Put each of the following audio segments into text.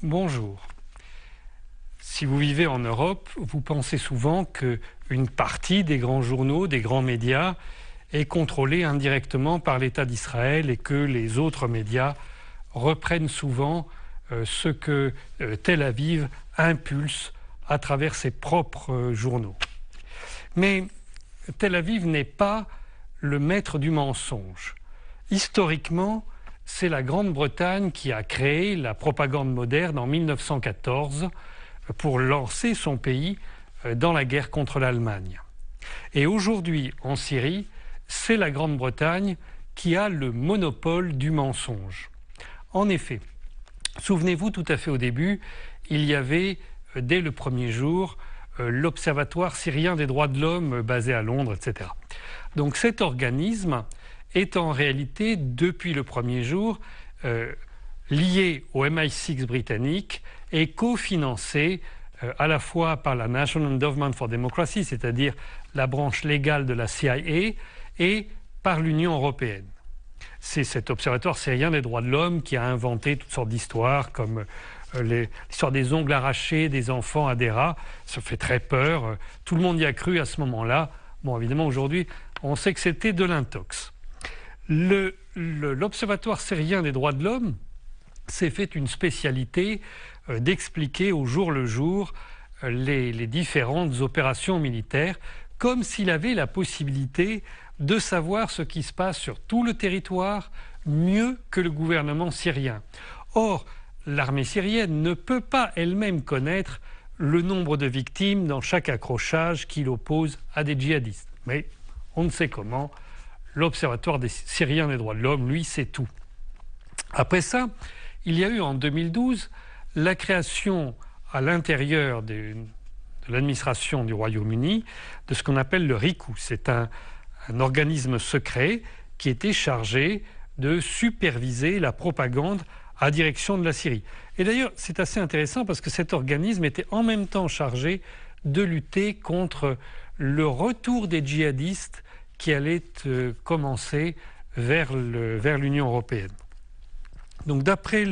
Bonjour. Si vous vivez en Europe, vous pensez souvent qu'une partie des grands journaux, des grands médias, est contrôlée indirectement par l'État d'Israël et que les autres médias reprennent souvent ce que Tel Aviv impulse à travers ses propres journaux. Mais Tel Aviv n'est pas le maître du mensonge. Historiquement, c'est la Grande-Bretagne qui a créé la propagande moderne en 1914 pour lancer son pays dans la guerre contre l'Allemagne. Et aujourd'hui, en Syrie, c'est la Grande-Bretagne qui a le monopole du mensonge. En effet, souvenez-vous, tout à fait au début, il y avait, dès le premier jour, l'Observatoire syrien des droits de l'homme basé à Londres, etc. Donc cet organisme est en réalité, depuis le premier jour, lié au MI6 britannique et cofinancé à la fois par la National Endowment for Democracy, c'est-à-dire la branche légale de la CIA, et par l'Union européenne. C'est cet observatoire syrien des droits de l'homme qui a inventé toutes sortes d'histoires, comme l'histoire des ongles arrachés des enfants à des rats. Ça fait très peur. Tout le monde y a cru à ce moment-là. Bon, évidemment, aujourd'hui, on sait que c'était de l'intox. L'Observatoire syrien des droits de l'homme s'est fait une spécialité d'expliquer au jour le jour les différentes opérations militaires, comme s'il avait la possibilité de savoir ce qui se passe sur tout le territoire mieux que le gouvernement syrien. Or, l'armée syrienne ne peut pas elle-même connaître le nombre de victimes dans chaque accrochage qui l'oppose à des djihadistes. Mais on ne sait comment. L'Observatoire syrien des droits de l'homme, lui, sait tout. Après ça, il y a eu en 2012 la création à l'intérieur de l'administration du Royaume-Uni de ce qu'on appelle le RICU. C'est un organisme secret qui était chargé de superviser la propagande à direction de la Syrie. Et d'ailleurs, c'est assez intéressant parce que cet organisme était en même temps chargé de lutter contre le retour des djihadistes qui allait commencer vers l'Union européenne. Donc d'après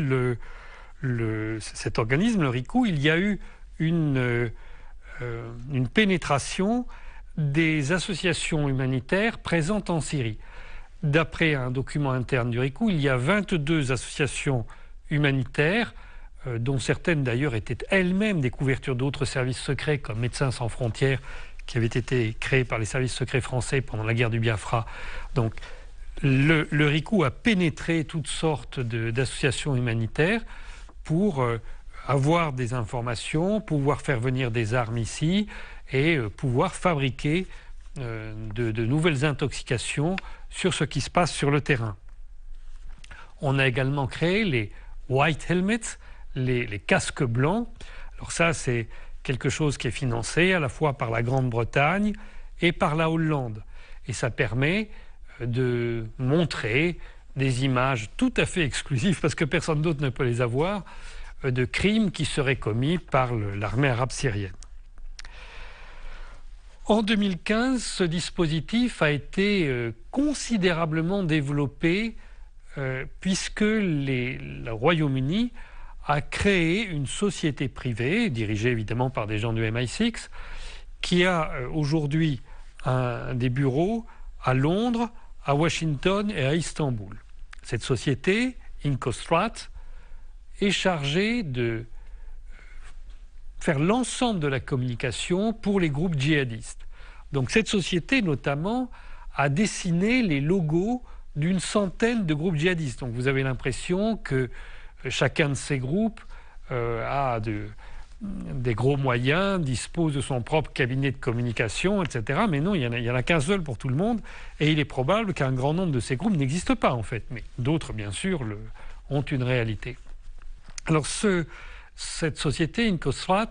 cet organisme, le RICU, il y a eu une pénétration des associations humanitaires présentes en Syrie. D'après un document interne du RICU, il y a 22 associations humanitaires, dont certaines d'ailleurs étaient elles-mêmes des couvertures d'autres services secrets comme Médecins sans frontières, qui avait été créé par les services secrets français pendant la guerre du Biafra. Donc le RICU a pénétré toutes sortes d'associations humanitaires pour avoir des informations, pouvoir faire venir des armes ici et pouvoir fabriquer de nouvelles intoxications sur ce qui se passe sur le terrain. On a également créé les White Helmets, les casques blancs. Alors ça, c'est quelque chose qui est financé à la fois par la Grande-Bretagne et par la Hollande. Et ça permet de montrer des images tout à fait exclusives, parce que personne d'autre ne peut les avoir, de crimes qui seraient commis par l'armée arabe syrienne. En 2015, ce dispositif a été considérablement développé puisque le Royaume-Uni a créé une société privée, dirigée évidemment par des gens du MI6, qui a aujourd'hui des bureaux à Londres, à Washington et à Istanbul. Cette société, Incostrat, est chargée de faire l'ensemble de la communication pour les groupes djihadistes. Donc cette société, notamment, a dessiné les logos d'une centaine de groupes djihadistes. Donc vous avez l'impression que chacun de ces groupes a des gros moyens, dispose de son propre cabinet de communication, etc. Mais non, il n'y en a qu'un seul pour tout le monde. Et il est probable qu'un grand nombre de ces groupes n'existent pas, en fait. Mais d'autres, bien sûr, ont une réalité. Alors cette société, Incostrat,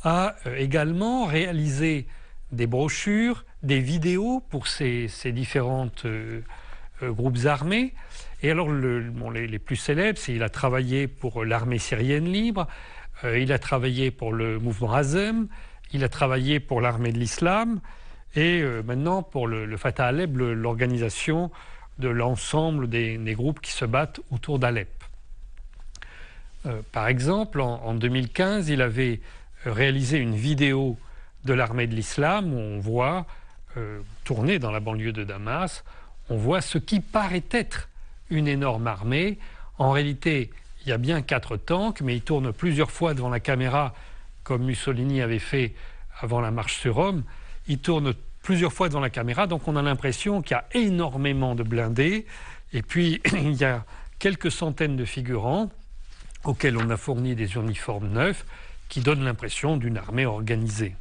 a également réalisé des brochures, des vidéos pour ces différentes groupes armés. Et alors, les plus célèbres, c'est qu'il a travaillé pour l'armée syrienne libre, il a travaillé pour le mouvement Azem, il a travaillé pour l'armée de l'islam, et maintenant pour le Fatah Alep, l'organisation de l'ensemble des groupes qui se battent autour d'Alep. Par exemple, en 2015, il avait réalisé une vidéo de l'armée de l'islam où on voit, tourner dans la banlieue de Damas, on voit ce qui paraît être une énorme armée. En réalité, il y a bien 4 tanks, mais ils tournent plusieurs fois devant la caméra, comme Mussolini avait fait avant la marche sur Rome. Ils tournent plusieurs fois devant la caméra, donc on a l'impression qu'il y a énormément de blindés. Et puis, il y a quelques centaines de figurants auxquels on a fourni des uniformes neufs qui donnent l'impression d'une armée organisée.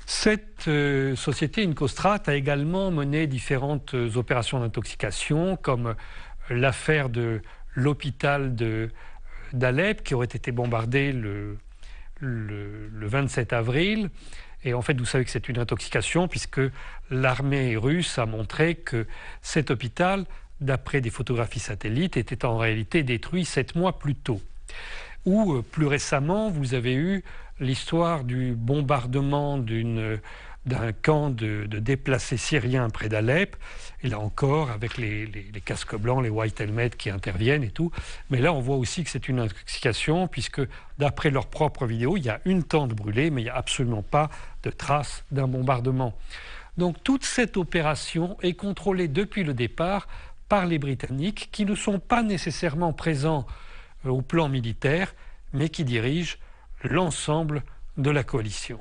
Cette société Incostrate a également mené différentes opérations d'intoxication, comme l'affaire de l'hôpital d'Alep qui aurait été bombardé le 27 avril. Et en fait, vous savez que c'est une intoxication puisque l'armée russe a montré que cet hôpital, d'après des photographies satellites, était en réalité détruit 7 mois plus tôt. Ou plus récemment, vous avez eu l'histoire du bombardement d'un camp de déplacés syriens près d'Alep. Et là encore, avec les casques blancs, les white helmets qui interviennent et tout. Mais là, on voit aussi que c'est une intoxication, puisque d'après leurs propres vidéos, il y a une tente brûlée, mais il n'y a absolument pas de traces d'un bombardement. Donc toute cette opération est contrôlée depuis le départ par les Britanniques, qui ne sont pas nécessairement présents au plan militaire, mais qui dirigent l'ensemble de la coalition.